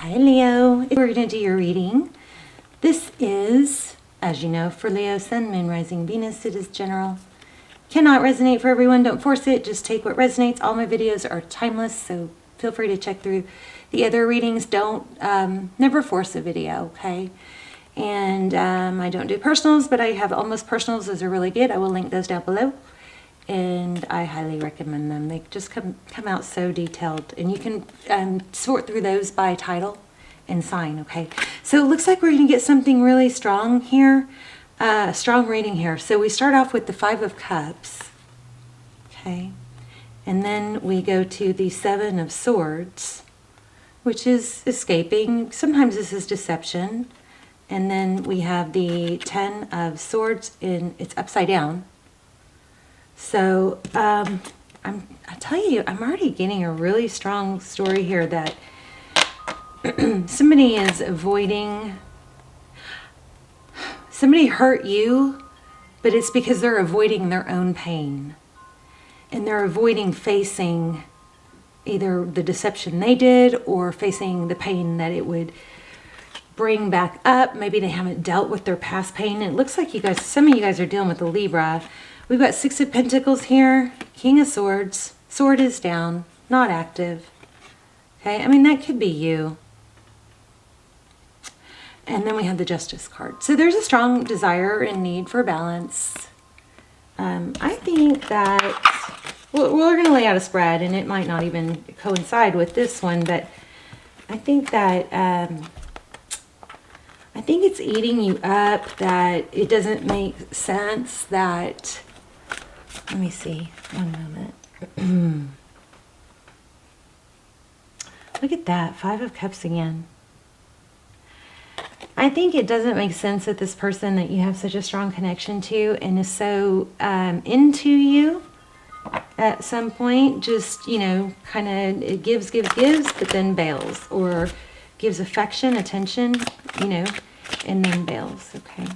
Hi Leo, we're going to do your reading. This is, as you know, for Leo, Sun, Moon, Rising, Venus. It is general. Cannot resonate for everyone. Don't force it. Just take what resonates. All my videos are timeless, so feel free to check through the other readings. Don't, never force a video, okay? And I don't do personals, but I have almost personals. Those are really good. I will link those down below. And I highly recommend them. They just come out so detailed, and you can sort through those by title and sign. Okay, so it looks like we're going to get something really strong here, strong reading here. So we start off with the Five of Cups, okay, and then we go to the Seven of Swords, which is escaping. Sometimes this is deception, and then we have the Ten of Swords it's upside down. So, I tell you, I'm already getting a really strong story here that somebody is avoiding, somebody hurt you, but it's because they're avoiding their own pain. And they're avoiding facing either the deception they did or facing the pain that it would bring back up. Maybe they haven't dealt with their past pain. It looks like you guys, some of you guys are dealing with a Libra. We've got Six of Pentacles here, King of Swords, sword is down, not active. Okay, I mean, that could be you. And then we have the Justice card. So there's a strong desire and need for balance. I think that, well, we're going to lay out a spread, and it might not even coincide with this one, but I think that, I think it's eating you up, that it doesn't make sense that, let me see, one moment. Look at that, Five of Cups again. I think it doesn't make sense that this person that you have such a strong connection to and is so into you at some point, just, you know, kind of it gives, but then bails, or gives affection, attention, you know, and then bails. Okay.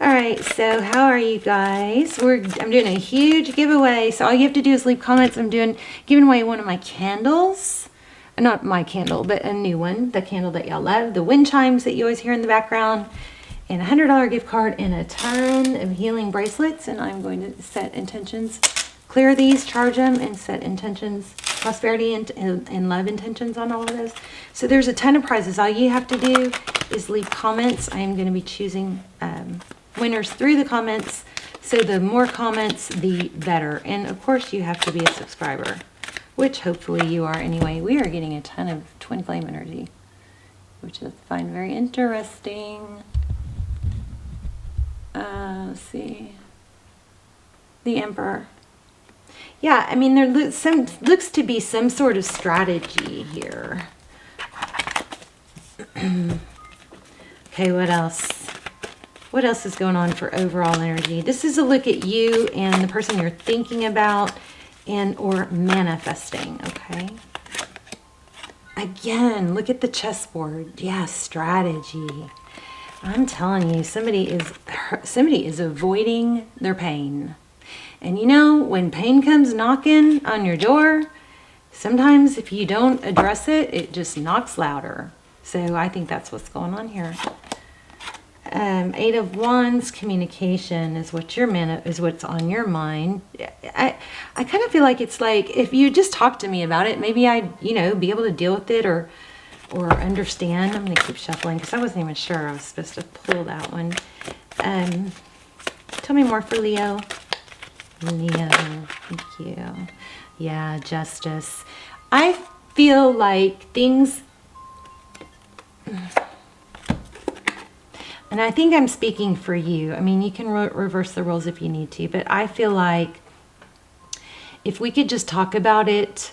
All right, so how are you guys? I'm doing a huge giveaway, so all you have to do is leave comments. I'm giving away one of my candles. Not my candle, but a new one. The candle that y'all love. The wind chimes that you always hear in the background. And a $100 gift card and a ton of healing bracelets. And I'm going to set intentions. Clear these, charge them, and set intentions. Prosperity and love intentions on all of those. So there's a ton of prizes. All you have to do is leave comments. I am going to be choosing winners through the comments. So the more comments, the better. And of course, you have to be a subscriber, which hopefully you are anyway. We are getting a ton of twin flame energy, which I find very interesting. Let's see. The Emperor. Yeah, I mean, there looks to be some sort of strategy here. Okay, what else? What else is going on for overall energy? This is a look at you and the person you're thinking about and or manifesting, okay? Again, look at the chessboard. Yeah, strategy. I'm telling you, somebody is avoiding their pain. And you know, when pain comes knocking on your door, sometimes if you don't address it, it just knocks louder. So I think that's what's going on here. Eight of Wands, communication is what is what's on your mind. I kind of feel like it's like if you just talk to me about it, maybe I'd, you know, be able to deal with it or understand. I'm going to keep shuffling because I wasn't even sure I was supposed to pull that one. Tell me more for Leo. Leo, thank you. Yeah, Justice. I feel like things... And I think I'm speaking for you. I mean, you can reverse the roles if you need to, but I feel like if we could just talk about it,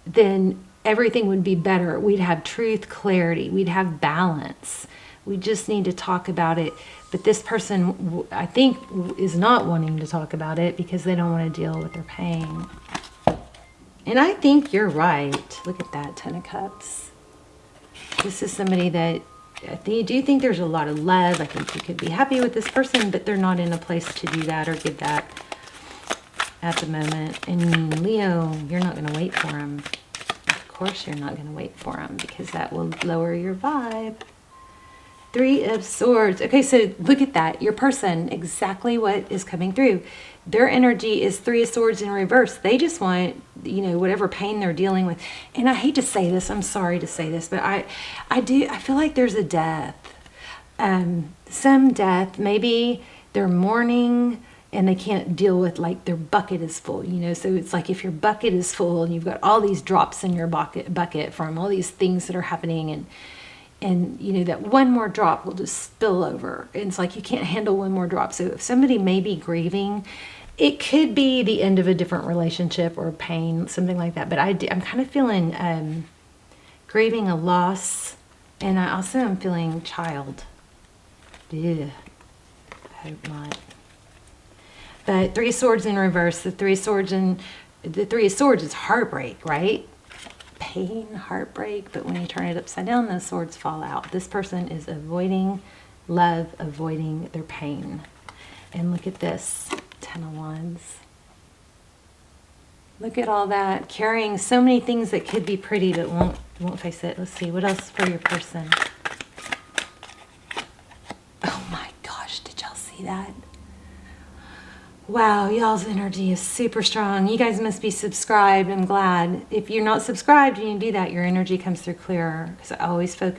then everything would be better. We'd have truth, clarity. We'd have balance. We just need to talk about it. But this person, I think, is not wanting to talk about it because they don't want to deal with their pain. And I think you're right. Look at that, Ten of Cups. This is somebody that I do think there's a lot of love. I think you could be happy with this person, but they're not in a place to do that or give that at the moment. And Leo, you're not going to wait for him. Of course you're not going to wait for them because that will lower your vibe. 3 of Swords. Okay, so look at that. Your person, exactly what is coming through. Their energy is 3 of Swords in reverse. They just want, you know, whatever pain they're dealing with. And I hate to say this. I'm sorry to say this, but I feel like there's a death. Some death. Maybe they're mourning and they can't deal with, like, their bucket is full, you know. So it's like if your bucket is full and you've got all these drops in your bucket from all these things that are happening, and you know that one more drop will just spill over. And it's like you can't handle one more drop. So if somebody may be grieving, it could be the end of a different relationship or pain, something like that. But I'm kind of feeling grieving a loss, and I also am feeling child. Ugh, I hope not. But 3 of Swords in reverse. The 3 of Swords is heartbreak, right? Pain, heartbreak. But when you turn it upside down, those swords fall out. This person is avoiding love, avoiding their pain. And look at this, 10 of Wands. Look at all that, carrying so many things that could be pretty but won't face it. Let's see, what else for your person? Oh my gosh, did y'all see that? Wow, y'all's energy is super strong. You guys must be subscribed. I'm glad. If you're not subscribed and you do that, your energy comes through clearer. Because I always try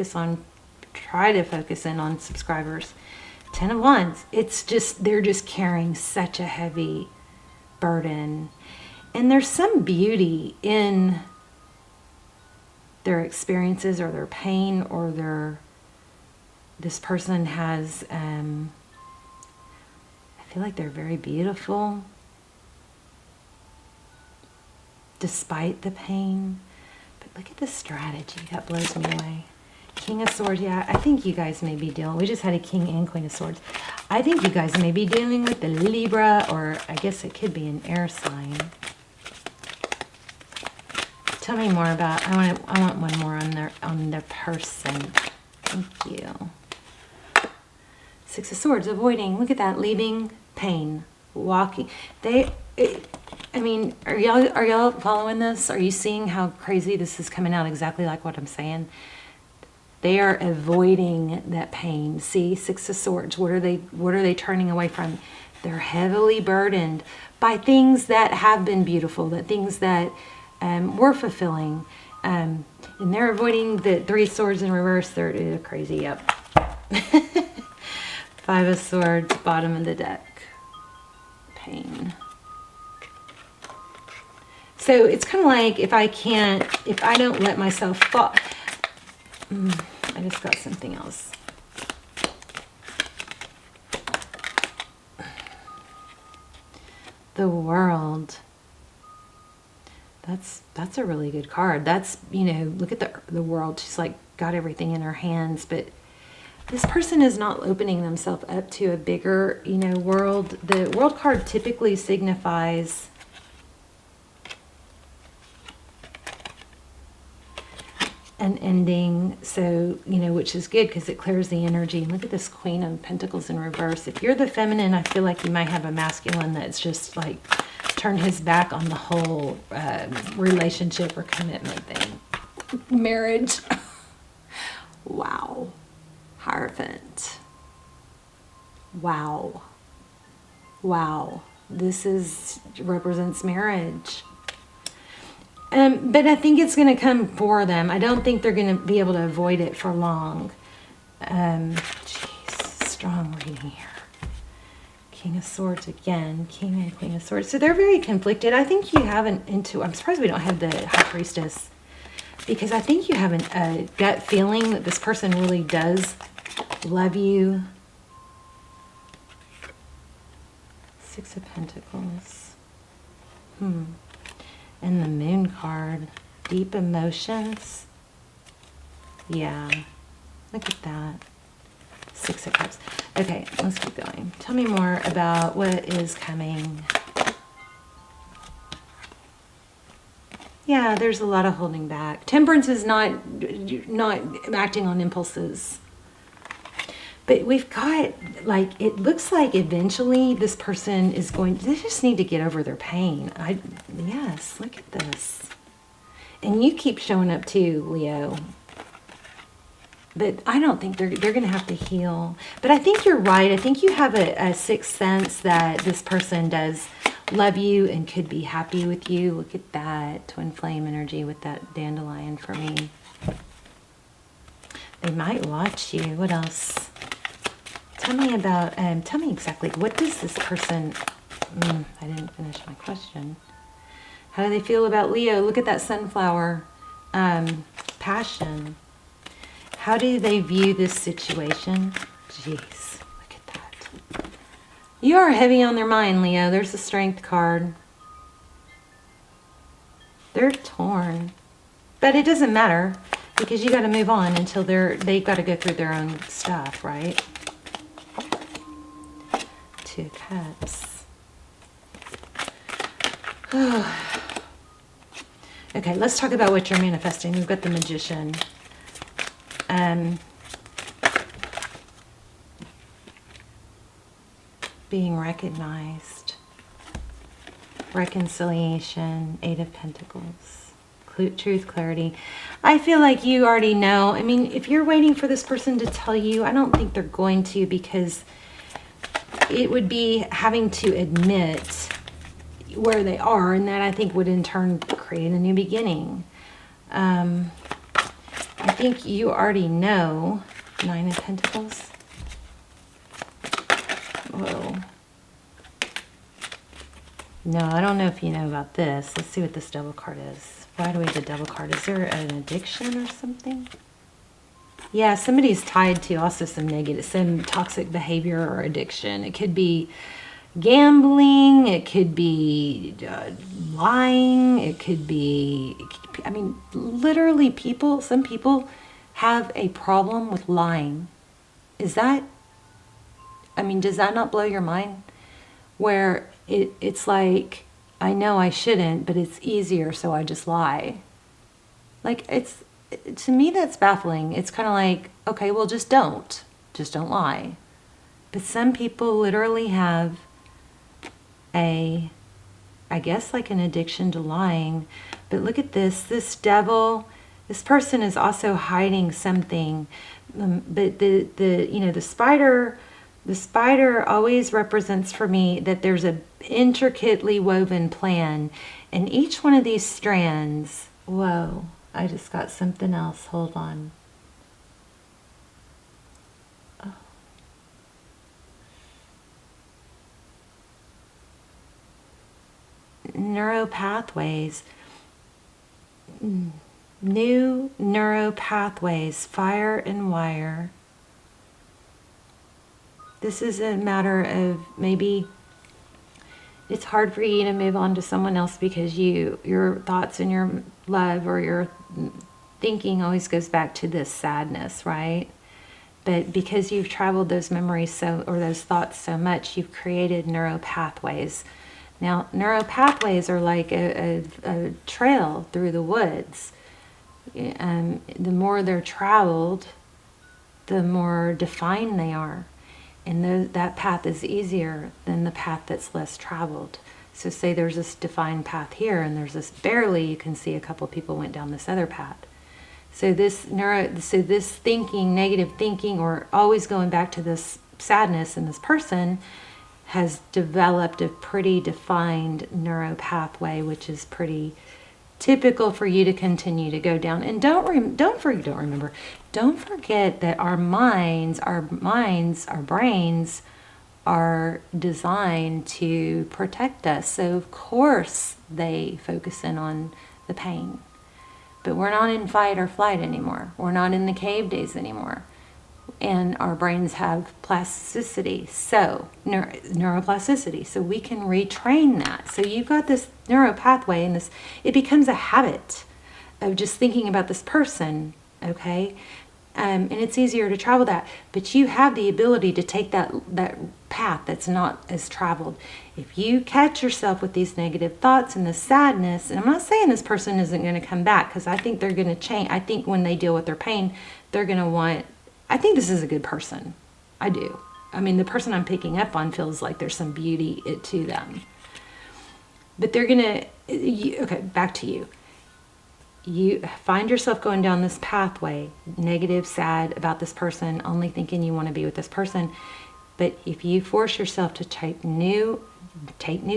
to focus in on subscribers. 10 of Wands. It's just, they're just carrying such a heavy burden. And there's some beauty in their experiences or their pain or this person has, I feel like they're very beautiful despite the pain. But look at the strategy. That blows me away. King of Swords. Yeah, I think you guys may be dealing. We just had a King and Queen of Swords. I think you guys may be dealing with the Libra, or I guess it could be an air sign. Tell me more about. I want one more on their person. Thank you. 6 of Swords. Avoiding. Look at that. Leaving pain, walking. I mean, are y'all following this? Are you seeing how crazy this is coming out? Exactly like what I'm saying. They are avoiding that pain. See, 6 of Swords. What are they turning away from? They're heavily burdened by things that have been beautiful, that things that were fulfilling, and they're avoiding the 3 of Swords in reverse. They're crazy. Yep. 5 of Swords, bottom of the deck. Pain. So it's kind of like if I don't let myself fall. I just got something else. The World. That's a really good card. That's, you know, look at the World. She's like got everything in her hands, but this person is not opening themselves up to a bigger, you know, world. The World card typically signifies an ending, so, you know, which is good because it clears the energy. Look at this Queen of Pentacles in reverse. If you're the feminine, I feel like you might have a masculine that's just like turned his back on the whole relationship or commitment thing. Marriage. Wow. Hierophant. Wow. Wow. This represents marriage. But I think it's going to come for them. I don't think they're going to be able to avoid it for long. Jeez, strong reading here. King of Swords again. King and Queen of Swords. So they're very conflicted. I think you have I'm surprised we don't have the High Priestess. Because I think you have a gut feeling that this person really does love you. 6 of Pentacles. And the Moon card. Deep emotions. Yeah. Look at that. 6 of Cups. Okay, let's keep going. Tell me more about what is coming. Yeah, there's a lot of holding back. Temperance is not acting on impulses. But we've got, like, it looks like eventually this person is they just need to get over their pain. Yes, look at this. And you keep showing up too, Leo. But I don't think they're going to have to heal. But I think you're right. I think you have a sixth sense that this person does love you and could be happy with you. Look at that twin flame energy with that dandelion for me. They might watch you. What else? Tell me about, tell me exactly, what does this person, I didn't finish my question. How do they feel about Leo? Look at that sunflower, passion. How do they view this situation? Jeez, look at that. You are heavy on their mind, Leo. There's the Strength card. They're torn. But it doesn't matter because you got to move on until they've got to go through their own stuff, right? Two of Cups. Okay, let's talk about what you're manifesting. We've got the Magician. Being recognized, reconciliation, Eight of Pentacles, truth, clarity. I feel like you already know. I mean, if you're waiting for this person to tell you, I don't think they're going to, because it would be having to admit where they are, and that I think would in turn create a new beginning. I think you already know. Nine of Pentacles. Whoa. No, I don't know if you know about this. Let's see what this Devil card is. Why do we have a Devil card? Is there an addiction or something? Yeah, somebody's tied to also some toxic behavior or addiction. It could be gambling. It could be lying. It could be, I mean, literally some people have a problem with lying. Is that, I mean, does that not blow your mind? Where it's like, I know I shouldn't, but it's easier, so I just lie. Like, to me, that's baffling. It's kind of like, okay, well, just don't lie. But some people literally have I guess like an addiction to lying. But look at this devil. This person is also hiding something. But the spider always represents for me that there's a intricately woven plan, and each one of these strands. Whoa, I just got something else. Hold on. Neuropathways, new neuropathways, fire and wire. This is a matter of maybe it's hard for you to move on to someone else because your thoughts and your love or your thinking always goes back to this sadness, right? But because you've traveled those memories or those thoughts so much, you've created neuropathways. Now, neuropathways are like a trail through the woods. The more they're traveled, the more defined they are. And that path is easier than the path that's less traveled. So say there's this defined path here, and there's this barely, you can see a couple people went down this other path. So this thinking, negative thinking, or always going back to this sadness in this person has developed a pretty defined neuropathway, which is pretty typical for you to continue to go down. And don't forget that our brains are designed to protect us. So of course they focus in on the pain. But we're not in fight or flight anymore. We're not in the cave days anymore. And our brains have plasticity, so neuroplasticity, so we can retrain that. So you've got this neuropathway, and it becomes a habit of just thinking about this person, okay? And it's easier to travel that, but you have the ability to take that path that's not as traveled. If you catch yourself with these negative thoughts and the sadness, and I'm not saying this person isn't going to come back, because I think they're going to change. I think when they deal with their pain, they're going to want. I think this is a good person. I do. I mean, the person I'm picking up on feels like there's some beauty to them. But they're going to, okay, back to you. you find yourself going down this pathway, negative, sad about this person, only thinking you want to be with this person. But if you force yourself to take new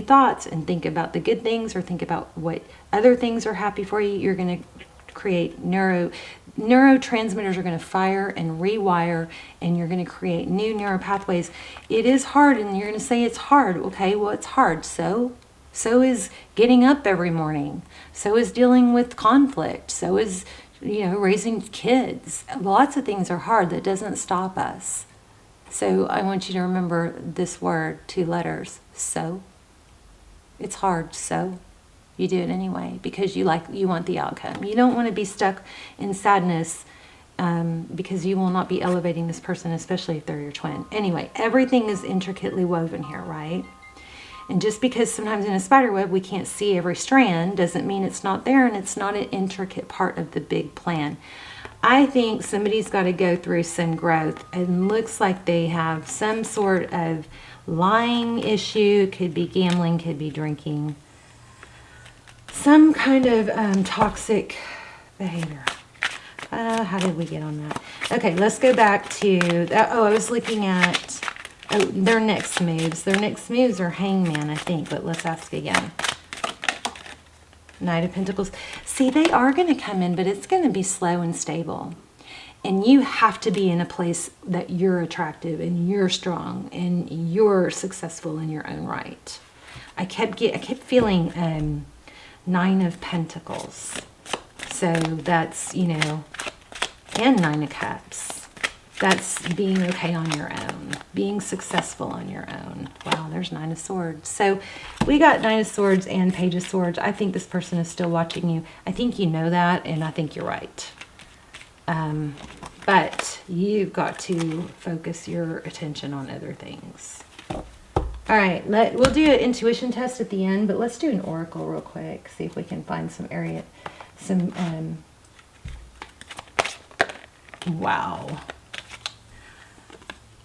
thoughts and think about the good things, or think about what other things are happy for you, you're going to create neurotransmitters are going to fire and rewire, and you're going to create new neural pathways. It is hard, and you're going to say it's hard. Okay, well, it's hard. So is getting up every morning. So is dealing with conflict. So is, raising kids. Lots of things are hard. That doesn't stop us. So I want you to remember this word, 2 letters, so. It's hard, so. You do it anyway because you want the outcome. You don't want to be stuck in sadness because you will not be elevating this person, especially if they're your twin. Anyway, everything is intricately woven here, right? And just because sometimes in a spider web we can't see every strand doesn't mean it's not there, and it's not an intricate part of the big plan. I think somebody's got to go through some growth, and looks like they have some sort of lying issue. Could be gambling, could be drinking. Some kind of toxic behavior. How did we get on that? Okay, let's go back to, I was looking at their next moves. Their next moves are Hangman, I think, but let's ask again. Knight of Pentacles. See, they are going to come in, but it's going to be slow and stable. And you have to be in a place that you're attractive and you're strong and you're successful in your own right. I kept feeling 9 of Pentacles. So that's, and 9 of Cups. That's being okay on your own, being successful on your own. Wow, there's 9 of Swords. So we got 9 of Swords and Page of Swords. I think this person is still watching you. I think you know that, and I think you're right. But you've got to focus your attention on other things. All right, we'll do an intuition test at the end, but let's do an oracle real quick. See if we can find wow.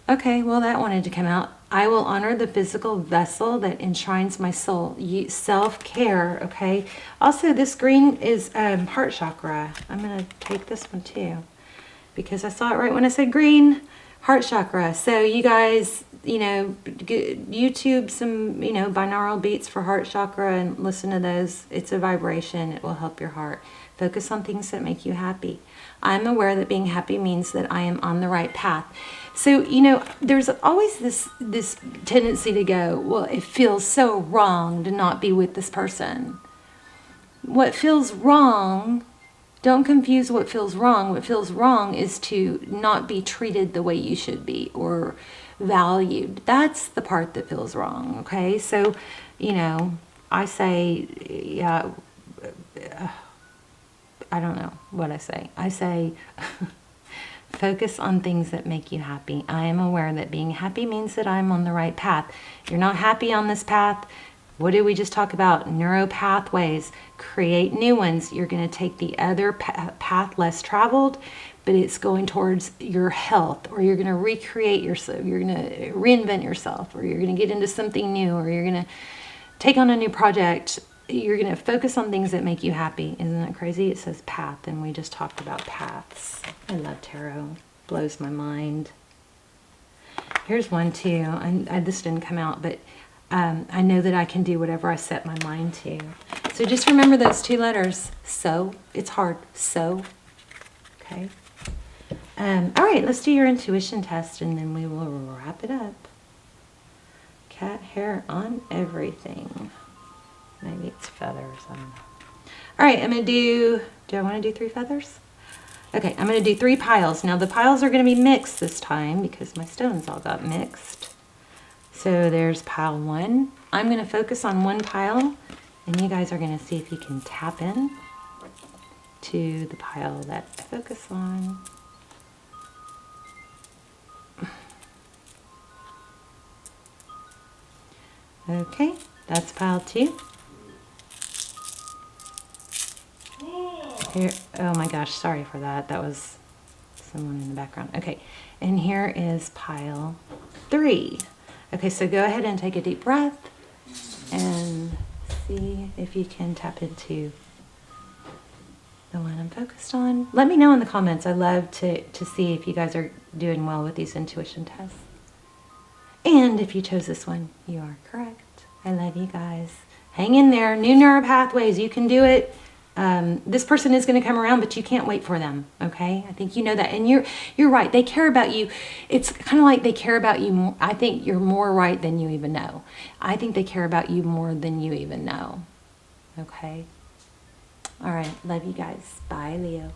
Okay, well, that wanted to come out. I will honor the physical vessel that enshrines my soul. Self-care, okay? Also, this green is heart chakra. I'm going to take this one too because I saw it right when I said green, heart chakra. So you guys, YouTube some, binaural beats for heart chakra and listen to those. It's a vibration. It will help your heart. Focus on things that make you happy. I'm aware that being happy means that I am on the right path. So, there's always this tendency to go, well, it feels so wrong to not be with this person. What feels wrong, don't confuse what feels wrong. What feels wrong is to not be treated the way you should be or valued. That's the part that feels wrong, okay? So, I say, yeah, I don't know what I say. I say... Focus on things that make you happy. I am aware that being happy means that I'm on the right path. You're not happy on this path. What did we just talk about? Neuro pathways. Create new ones. You're going to take the other path less traveled, but it's going towards your health, or you're going to recreate yourself. You're going to reinvent yourself, or you're going to get into something new, or you're going to take on a new project. You're going to focus on things that make you happy. Isn't that crazy? It says path, and we just talked about paths. I love tarot. Blows my mind. Here's one too. This didn't come out, but I know that I can do whatever I set my mind to. So just remember those 2 letters. So. It's hard. So. Okay. All right, let's do your intuition test, and then we will wrap it up. Cat hair on everything. Maybe it's feathers. I don't know. All right, I'm going to do I want to do 3 feathers? Okay, I'm going to do 3 piles. Now, the piles are going to be mixed this time because my stones all got mixed. So there's pile 1. I'm going to focus on 1 pile, and you guys are going to see if you can tap in to the pile that I focus on. Okay, that's pile 2. Here, oh my gosh, sorry for that. That was someone in the background. Okay, and here is pile 3. Okay, so go ahead and take a deep breath and see if you can tap into the one I'm focused on. Let me know in the comments. I love to see if you guys are doing well with these intuition tests. And if you chose this one, you are correct. I love you guys. Hang in there. New neural pathways. You can do it. This person is going to come around, but you can't wait for them. Okay, I think you know that, and you're right. They care about you. It's kind of like they care about you more. I think you're more right than you even know. I think they care about you more than you even know. Okay. All right. Love you guys. Bye, Leo.